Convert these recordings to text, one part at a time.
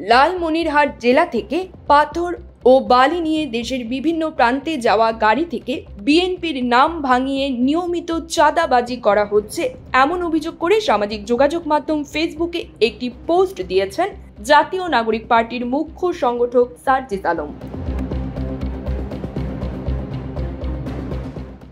লালমনিরহাট জেলা থেকে পাথর ও বালি নিয়ে দেশের বিভিন্ন প্রান্তে যাওয়া গাড়ি থেকে বিএনপির নাম ভাঙিয়ে নিয়মিত চাঁদাবাজি করা হচ্ছে এমন অভিযোগ করে সামাজিক যোগাযোগ মাধ্যম ফেসবুকে একটি পোস্ট দিয়েছেন জাতীয় নাগরিক পার্টির মুখ্য সংগঠক সার্জিস আলম।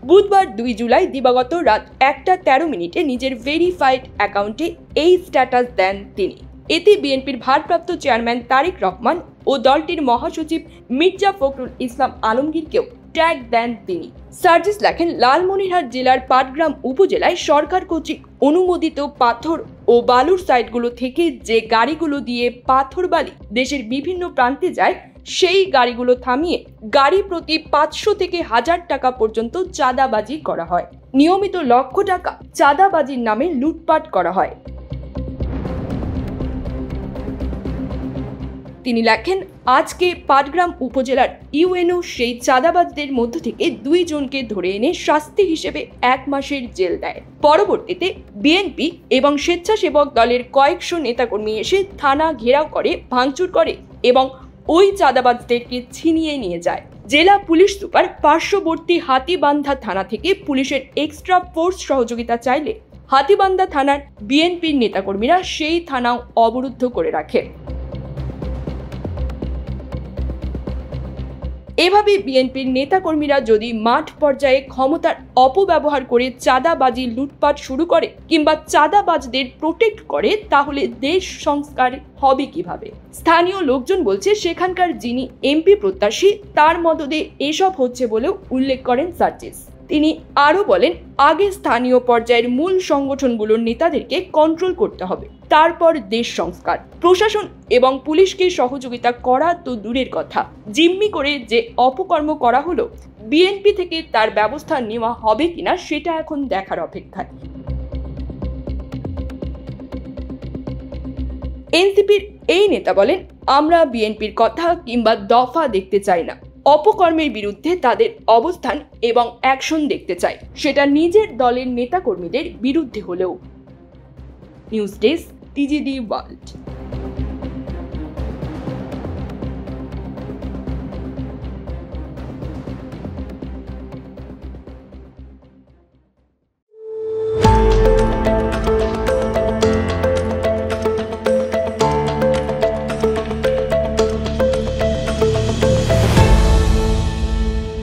বুধবার 2 জুলাই দিবাগত রাত 1:13 নিজের ভেরিফাইড অ্যাকাউন্টে এই স্ট্যাটাস দেন তিনি। এতে বিএনপির ভারপ্রাপ্ত চেয়ারম্যান তারেক রহমান ও দলটির মহাসচিব মির্জা ফখরুল ইসলাম আলমগীরকেও ট্যাগ দেন তিনি। সার্জিস লেখেন, লালমনিরহাট জেলার পাটগ্রাম উপজেলায় সরকার কর্তৃক অনুমোদিত পাথর ও বালুর সাইটগুলো থেকে যে গাড়িগুলো দিয়ে পাথর বালি দেশের বিভিন্ন প্রান্তে যায় সেই গাড়িগুলো থামিয়ে গাড়ি প্রতি 500 থেকে 1000 টাকা পর্যন্ত চাঁদাবাজি করা হয়। নিয়মিত লক্ষ টাকা চাঁদাবাজির নামে লুটপাট করা হয়। তিনি লেখেন, আজকে পাটগ্রাম উপজেলার ইউএনও সেই চাঁদাবাজদের মধ্য থেকে 2 জনকে ধরে এনে শাস্তি হিসেবে 1 মাসের জেল দেয়। পরবর্তীতে বিএনপি এবং স্বেচ্ছাসেবক দলের কয়েকশো নেতাকর্মী এসে থানা ঘেরাও করে, ভাঙচুর করে এবং ওই চাঁদাবাজদেরকে ছিনিয়ে নিয়ে যায়। জেলা পুলিশ সুপার পার্শ্ববর্তী হাতিবান্ধা থানা থেকে পুলিশের এক্সট্রা ফোর্স সহযোগিতা চাইলে হাতিবান্ধা থানার বিএনপির নেতাকর্মীরা সেই থানাও অবরুদ্ধ করে রাখে। এভাবে বিএনপির নেতাকর্মীরা যদি মাঠ পর্যায়ে ক্ষমতার অপব্যবহার করে চাঁদাবাজি লুটপাট শুরু করে কিংবা চাঁদাবাজদের প্রোটেক্ট করে, তাহলে দেশ সংস্কার হবে কিভাবে? স্থানীয় লোকজন বলছে, সেখানকার যিনি এমপি প্রত্যাশী তার মদদে এসব হচ্ছে বলেও উল্লেখ করেন সার্জিস। তিনি আরও বলেন, আগে স্থানীয় পর্যায়ের মূল সংগঠনগুলোর নেতাদেরকে কন্ট্রোল করতে হবে, তারপর দেশ সংস্কার। প্রশাসন এবং পুলিশকে সহযোগিতা করা তো দূরের কথা, জিম্মি করে যে অপকর্ম করা হলো, বিএনপি থেকে তার ব্যবস্থা নেওয়া হবে কিনা সেটা এখন দেখার অপেক্ষায়। এনসিপির এই নেতা বলেন, আমরা বিএনপির কথা কিংবা দফা দেখতে চাই না, অপকর্মের বিরুদ্ধে তাদের অবস্থান এবং অ্যাকশন দেখতে চাই, সেটা নিজের দলের নেতাকর্মীদের বিরুদ্ধে হলেও। News desk, TGD world.